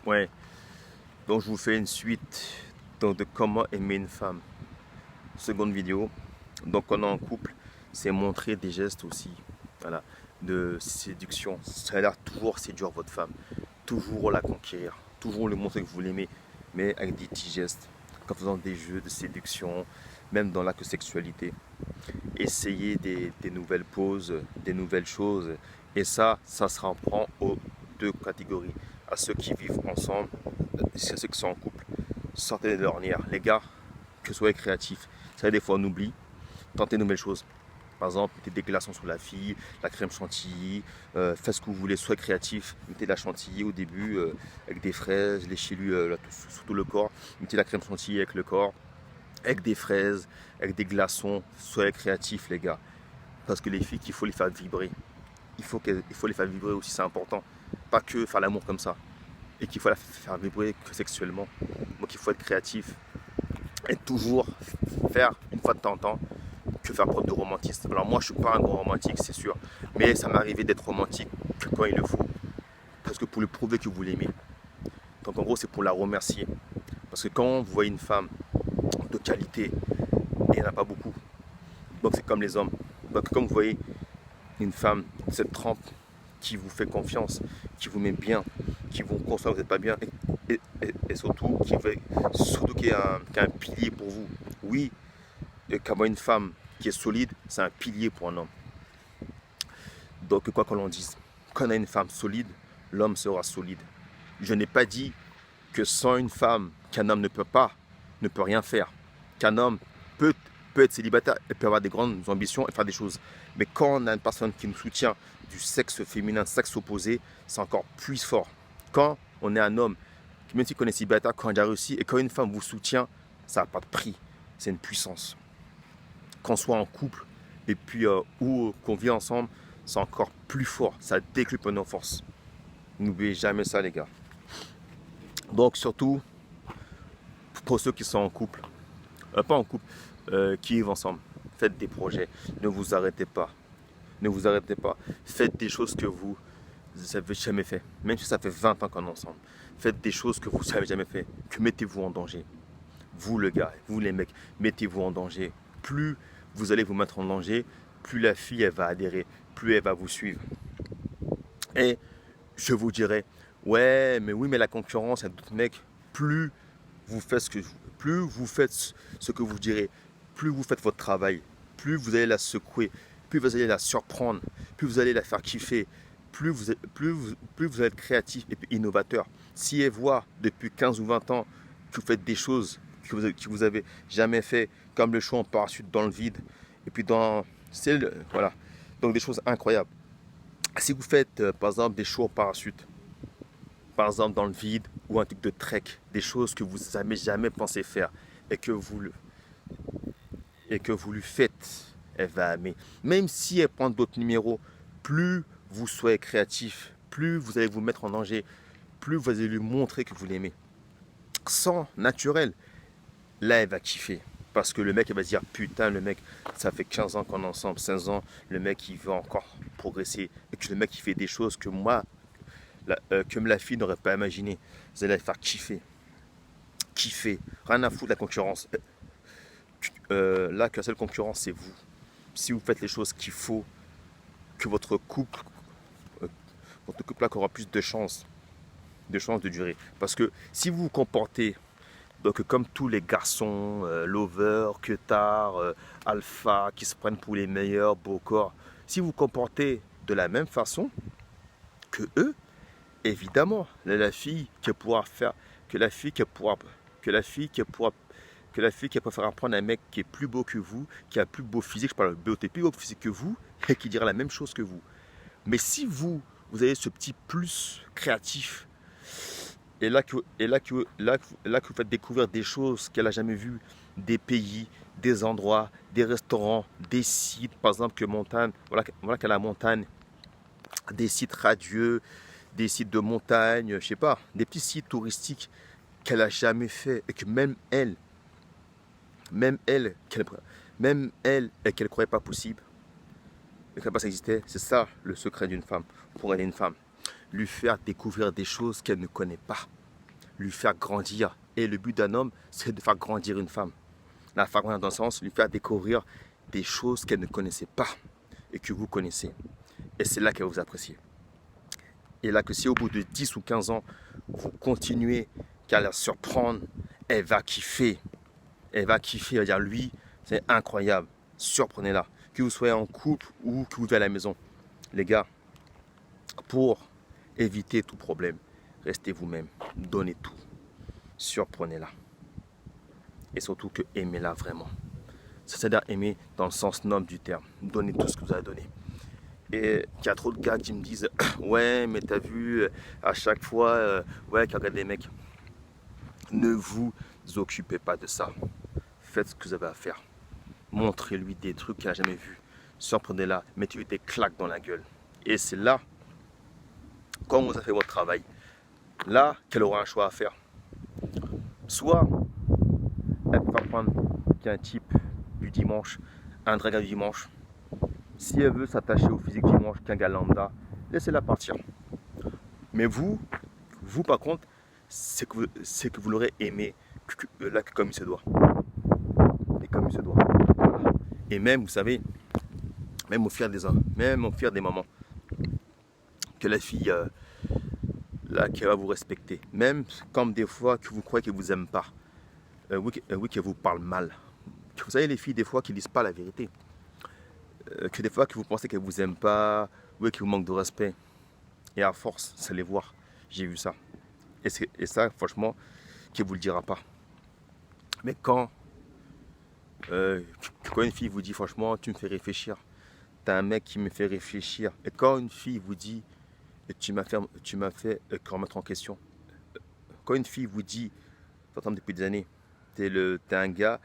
Ouais, donc je vous fais une suite donc, de comment aimer une femme. Seconde vidéo. Donc quand on est en couple, c'est montrer des gestes aussi, voilà, de séduction. Ça a l'air toujours séduire votre femme, toujours la conquérir, toujours lui montrer que vous l'aimez, mais avec des petits gestes, en faisant des jeux de séduction, même dans l'acte sexualité. Essayez des nouvelles poses, des nouvelles choses. Et ça se reprend aux deux catégories. À ceux qui vivent ensemble, à ceux qui sont en couple. Sortez de l'ornière. Les gars, que soyez créatifs. Vous savez, des fois on oublie. Tentez de nouvelles choses. Par exemple, mettez des glaçons sur la fille, la crème chantilly, faites ce que vous voulez, soyez créatif. Mettez de la chantilly au début avec des fraises, léchez-lui sur tout le corps. Mettez la crème chantilly avec le corps, avec des fraises, avec des glaçons. Soyez créatifs les gars. Parce que les filles, il faut les faire vibrer. Il faut les faire vibrer aussi, c'est important. Pas que faire l'amour comme ça. Et qu'il faut la faire vibrer que sexuellement. Donc il faut être créatif. Et toujours faire, une fois de temps en temps, que faire preuve de romantisme. Alors moi je suis pas un grand romantique, c'est sûr. Mais ça m'est arrivé d'être romantique quand il le faut. Parce que pour lui prouver que vous l'aimez. Donc en gros c'est pour la remercier. Parce que quand vous voyez une femme de qualité, et il n'y en a pas beaucoup. Donc c'est comme les hommes. Donc comme vous voyez une femme de cette trempe qui vous fait confiance, qui vous met bien, qui vous constate que vous n'êtes pas bien et surtout qui est un pilier pour vous. Oui, qu'avoir une femme qui est solide, c'est un pilier pour un homme. Donc quoi qu'on en dise, quand on a une femme solide, l'homme sera solide. Je n'ai pas dit que sans une femme, qu'un homme ne peut rien faire. Qu'un homme peut être célibataire et peut avoir des grandes ambitions et faire des choses. Mais quand on a une personne qui nous soutient du sexe féminin, sexe opposé, c'est encore plus fort. Quand on est un homme, même si on est célibataire, quand il a réussi et quand une femme vous soutient, ça n'a pas de prix. C'est une puissance. Qu'on soit en couple et puis ou qu'on vit ensemble, c'est encore plus fort. Ça décuple nos forces. N'oubliez jamais ça les gars. Donc surtout, pour ceux qui sont en couple, pas en couple, qui vivent ensemble, faites des projets, ne vous arrêtez pas. Ne vous arrêtez pas. Faites des choses que vous n'avez jamais fait. Même si ça fait 20 ans qu'on est ensemble. Faites des choses que vous n'avez jamais fait. Que mettez-vous en danger. Vous le gars, vous les mecs, mettez-vous en danger. Plus vous allez vous mettre en danger, plus la fille elle va adhérer, plus elle va vous suivre. Et je vous dirais, ouais, mais oui, mais la concurrence, il y a d'autres mecs, plus vous faites ce que vous direz, plus vous faites votre travail, plus vous allez la secouer, plus vous allez la surprendre, plus vous allez la faire kiffer, plus vous allez être créatif et innovateur. Si elle voit depuis 15 ou 20 ans que vous faites des choses que vous avez jamais fait, comme le show en parachute dans le vide, et puis voilà, donc des choses incroyables. Si vous faites par exemple des shows en parachute, par exemple dans le vide ou un truc de trek, des choses que vous n'avez jamais pensé faire et que vous lui faites, elle va aimer. Même si elle prend d'autres numéros, plus vous soyez créatif, plus vous allez vous mettre en danger, plus vous allez lui montrer que vous l'aimez. Sans naturel, là elle va kiffer. Parce que le mec, il va se dire, putain, le mec, ça fait 15 ans qu'on est ensemble, 16 ans, le mec, il veut encore progresser. Et que le mec, il fait des choses que moi, que la fille n'aurait pas imaginé. Vous allez la faire kiffer. Kiffer. Rien à foutre de la concurrence. Là, que la seule concurrence, c'est vous. Si vous faites les choses qu'il faut, que votre couple là aura plus de chances de durer. Parce que si vous vous comportez donc comme tous les garçons, lover, queutard, alpha, qui se prennent pour les meilleurs, beaux corps, si vous vous comportez de la même façon que eux, évidemment, la fille qui pourra faire, que la fille qui pourra faire apprendre un mec qui est plus beau que vous, qui a plus beau physique, je parle de beauté, plus beau physique que vous, et qui dira la même chose que vous. Mais si vous avez ce petit plus créatif, et là que vous faites découvrir des choses qu'elle n'a jamais vues, des pays, des endroits, des restaurants, des sites, par exemple que montagne, voilà qu'à la montagne, des sites radieux, des sites de montagne, je sais pas, des petits sites touristiques qu'elle n'a jamais fait et que même elle, qu'elle ne croyait pas possible, et qu'elle pas ça existait, c'est ça le secret d'une femme, pour aider une femme. Lui faire découvrir des choses qu'elle ne connaît pas. lui faire grandir. Et le but d'un homme, c'est de faire grandir une femme. La faire grandir dans le sens, lui faire découvrir des choses qu'elle ne connaissait pas et que vous connaissez. Et c'est là qu'elle va vous apprécier. Et là que si au bout de 10 ou 15 ans, vous continuez qu'à la surprendre, elle va kiffer. Elle va kiffer, elle va dire lui, c'est incroyable. Surprenez-la. Que vous soyez en couple ou que vous soyez à la maison. Les gars, pour éviter tout problème, restez vous-même. Donnez tout. Surprenez-la. Et surtout que aimez-la vraiment. C'est-à-dire aimer dans le sens noble du terme. Donnez tout ce que vous avez donné. Et il y a trop de gars qui me disent ouais, mais t'as vu, à chaque fois, ouais, qui regardent les mecs. Ne vous occupez pas de ça. Faites ce que vous avez à faire. Montrez-lui des trucs qu'il n'a jamais vus. Surprenez-la, mettez-lui des claques dans la gueule. Et c'est là, quand vous avez fait votre travail, là qu'elle aura un choix à faire. Soit elle va prendre qu'un type du dimanche, un dragueur du dimanche. Si elle veut s'attacher au physique du dimanche qu'un gars lambda, laissez-la partir. Mais vous par contre, c'est que vous l'aurez aimé là comme il se doit. Et comme il se doit. Voilà. Et même, vous savez, même au fur des moments, que la fille là, qui va vous respecter. Même comme des fois que vous croyez qu'elle ne vous aime pas. Oui, qu'elle vous parle mal. Vous savez, les filles, des fois, qui ne disent pas la vérité. Que des fois, que vous pensez qu'elle ne vous aime pas, oui, qu'elle vous manque de respect. Et à force, c'est les voir. J'ai vu ça. Et ça, franchement, qui ne vous le dira pas. Mais quand une fille vous dit, franchement, tu me fais réfléchir, tu as un mec qui me fait réfléchir. Et quand une fille vous dit, tu m'as fait remettre en question. Quand une fille vous dit, t'entends depuis des années, t'es un gars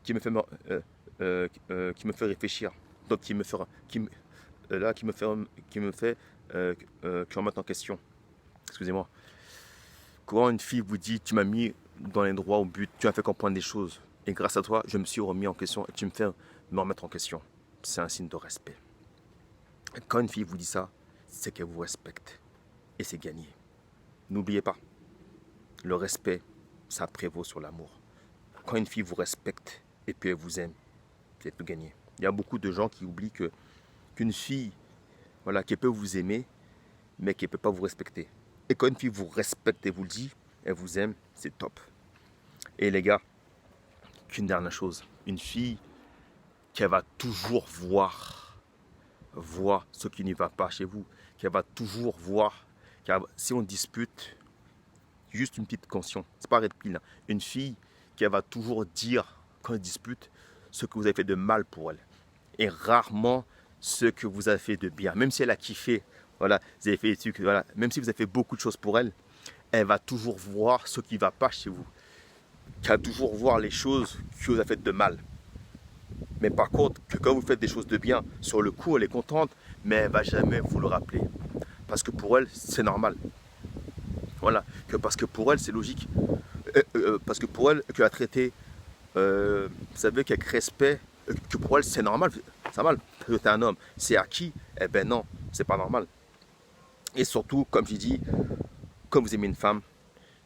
qui me fait réfléchir. Donc qui me fait remettre en question. Excusez-moi. Quand une fille vous dit, tu m'as mis dans les droits au but, tu m'as fait comprendre des choses. Et grâce à toi, je me suis remis en question et tu me fais me remettre en question. C'est un signe de respect. Et quand une fille vous dit ça, c'est qu'elle vous respecte. Et c'est gagné. N'oubliez pas, le respect, ça prévaut sur l'amour. Quand une fille vous respecte et puis elle vous aime, c'est tout gagné. Il y a beaucoup de gens qui oublient qu'une fille, voilà, qui peut vous aimer, mais qui ne peut pas vous respecter. Et quand une fille vous respecte et vous le dit, elle vous aime, c'est top. Et les gars, qu'une dernière chose, une fille qu'elle va toujours voir ce qui ne va pas chez vous, qu'elle va toujours voir, si on dispute, juste une petite caution, c'est pas red pill, hein. Une fille qui va toujours dire, quand elle dispute, ce que vous avez fait de mal pour elle. Et rarement ce que vous avez fait de bien. Même si elle a kiffé, voilà, vous avez fait des trucs, voilà, même si vous avez fait beaucoup de choses pour elle, elle va toujours voir ce qui ne va pas chez vous. Elle va toujours voir les choses que vous avez faites de mal. Mais par contre, que quand vous faites des choses de bien, sur le coup, elle est contente, mais elle ne va jamais vous le rappeler. Parce que pour elle, c'est normal. Voilà, parce que pour elle, c'est logique. Parce que pour elle, qu'elle a traité, vous savez, qu'avec respect, que pour elle, c'est normal. C'est normal, tu es un homme. C'est acquis. Eh ben non, c'est pas normal. Et surtout, comme je dis, quand vous aimez une femme,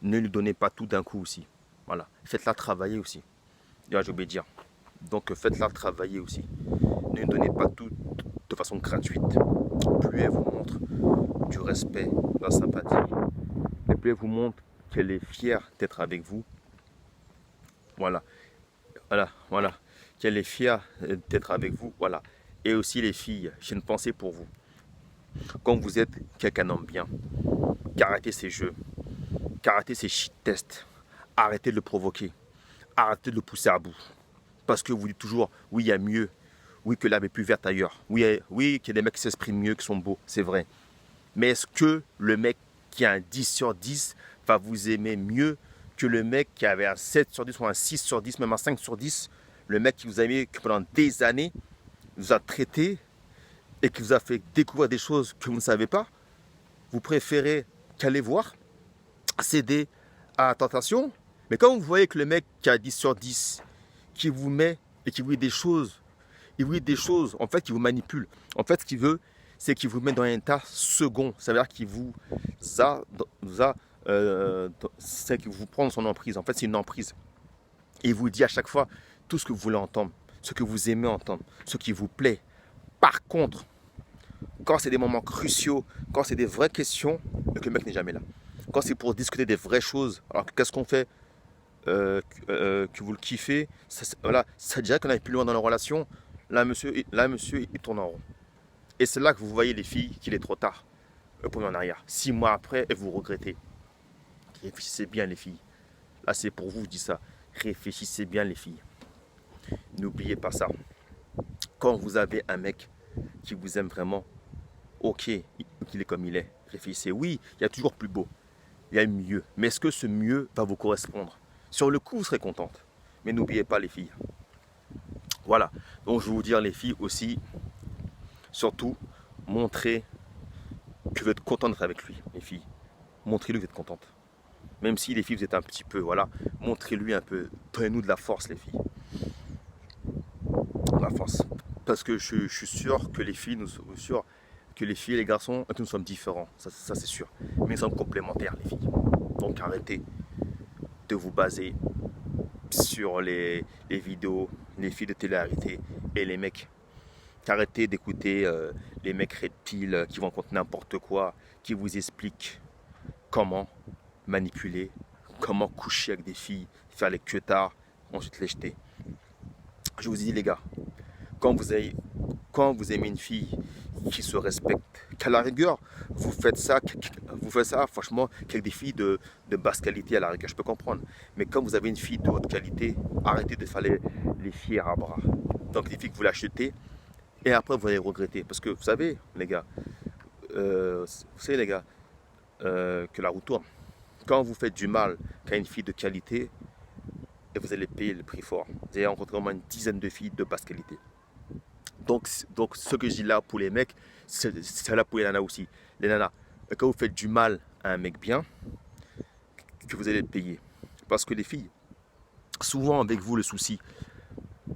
ne lui donnez pas tout d'un coup aussi. Voilà, faites-la travailler aussi. J'ai oublié de dire. Donc faites-la travailler aussi. Ne lui donnez pas tout de façon gratuite. Plus elle vous montre du respect, de la sympathie, et plus elle vous montre qu'elle est fière d'être avec vous. Voilà. Qu'elle est fière d'être avec vous. Voilà. Et aussi les filles, j'ai une pensée pour vous. Quand vous êtes quelqu'un d'homme bien, arrêtez ces jeux, arrêtez ces shit tests, arrêtez de le provoquer, arrêtez de le pousser à bout. Parce que vous dites toujours, oui, il y a mieux, oui, que l'herbe est plus verte ailleurs, oui, qu'il y a des mecs qui s'expriment mieux, qui sont beaux, c'est vrai. Mais est-ce que le mec qui a un 10 sur 10 va vous aimer mieux que le mec qui avait un 7 sur 10 ou un 6 sur 10, même un 5 sur 10, le mec qui vous a aimé pendant des années, vous a traité et qui vous a fait découvrir des choses que vous ne savez pas? Vous préférez qu'aller voir, céder à la tentation? Mais quand vous voyez que le mec qui a 10 sur 10, qui vous met et qui vous dit des choses, en fait, qui vous manipule. En fait, ce qu'il veut, c'est qu'il vous met dans un état second. Ça veut dire qu'il vous a c'est que vous prendre son emprise. En fait, c'est une emprise. Et il vous dit à chaque fois tout ce que vous voulez entendre, ce que vous aimez entendre, ce qui vous plaît. Par contre, quand c'est des moments cruciaux, quand c'est des vraies questions, le mec n'est jamais là. Quand c'est pour discuter des vraies choses, alors qu'est-ce qu'on fait que vous le kiffez, voilà, ça dirait qu'on aille plus loin dans la relation. Là, monsieur, il tourne en rond. Et c'est là que vous voyez les filles qu'il est trop tard. Pour en arrière. 6 mois après, et vous regrettez. Réfléchissez bien, les filles. Là, c'est pour vous, je dis ça. Réfléchissez bien, les filles. N'oubliez pas ça. Quand vous avez un mec qui vous aime vraiment, ok, qu'il est comme il est. Réfléchissez. Oui, il y a toujours plus beau. Il y a mieux. Mais est-ce que ce mieux va vous correspondre? Sur le coup, vous serez contente. Mais n'oubliez pas, les filles. Voilà. Donc, je vais vous dire, les filles aussi, surtout, montrez que vous êtes contente d'être avec lui, les filles. Montrez-lui que vous êtes contente. Même si les filles, vous êtes un petit peu, voilà, montrez-lui un peu. Donnez-nous de la force, les filles. De la force. Parce que je suis sûr que les filles, nous sommes sûrs que les filles et les garçons, que nous sommes différents. Ça c'est sûr. Mais nous sommes complémentaires, les filles. Donc arrêtez de vous baser sur les vidéos, les filles de télé-réalité et les mecs. Arrêtez d'écouter les mecs red pill qui vont contre n'importe quoi, qui vous expliquent comment manipuler, comment coucher avec des filles, faire les queutards, ensuite les jeter. Je vous dis les gars, quand vous aimez une fille qui se respecte, qu'à la rigueur, vous faites ça franchement, qu'avec des filles de basse qualité à la rigueur, je peux comprendre. Mais quand vous avez une fille de haute qualité, arrêtez de faire les filles à bras. Donc les filles que vous l'achetez, et après vous allez regretter. Parce que vous savez, les gars, que la roue tourne. Quand vous faites du mal qu'à une fille de qualité, et vous allez payer le prix fort. Vous allez rencontrer au moins une dizaine de filles de basse qualité. Donc ce que je dis là pour les mecs, c'est là pour les nanas aussi. Les nanas, quand vous faites du mal à un mec bien, que vous allez le payer. Parce que les filles, souvent avec vous le souci,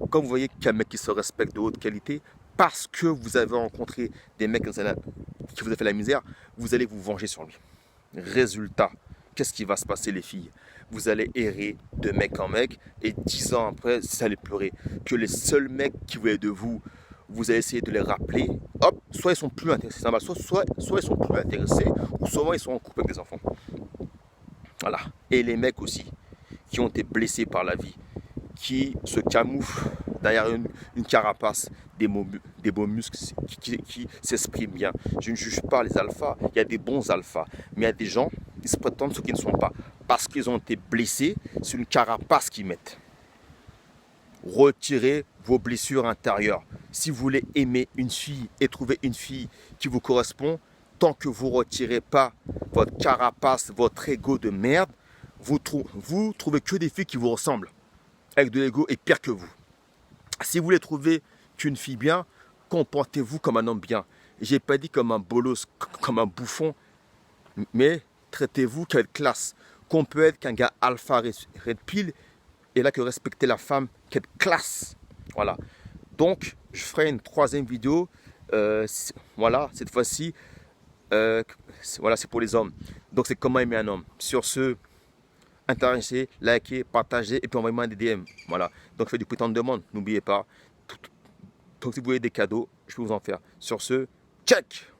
quand vous voyez qu'un mec qui se respecte de haute qualité, parce que vous avez rencontré des mecs qui vous ont fait la misère, vous allez vous venger sur lui. Résultat, qu'est-ce qui va se passer, les filles? Vous allez errer de mec en mec et 10 ans après, vous allez pleurer. Que les seuls mecs qui voulaient de vous, vous allez essayer de les rappeler. Hop, soit ils sont plus intéressés, soit ils sont plus intéressés, ou souvent ils sont en couple avec des enfants. Voilà. Et les mecs aussi, qui ont été blessés par la vie, qui se camouflent derrière une carapace, des beaux muscles qui s'expriment bien. Je ne juge pas les alphas, il y a des bons alphas, mais il y a des gens qui se prétendent ceux qui ne sont pas, parce qu'ils ont été blessés, c'est une carapace qu'ils mettent. Retirez vos blessures intérieures. Si vous voulez aimer une fille et trouver une fille qui vous correspond, tant que vous ne retirez pas votre carapace, votre ego de merde, vous trouvez que des filles qui vous ressemblent, avec de l'ego et pire que vous. Si vous voulez trouver qu'une fille bien, comportez-vous comme un homme bien. Je n'ai pas dit comme un bolos, comme un bouffon, mais traitez-vous qu'avec classe. Qu'on peut être qu'un gars alpha red pill, et là que respecter la femme, qu'être classe. Voilà. Donc, je ferai une 3e vidéo. Voilà, cette fois-ci, voilà, c'est pour les hommes. Donc, c'est comment aimer un homme. Sur ce, intéressez, likez, partagez et puis envoyez-moi des DM. Voilà. Donc, faites du putain de demande. N'oubliez pas. Donc, si vous voulez des cadeaux, je peux vous en faire. Sur ce, check!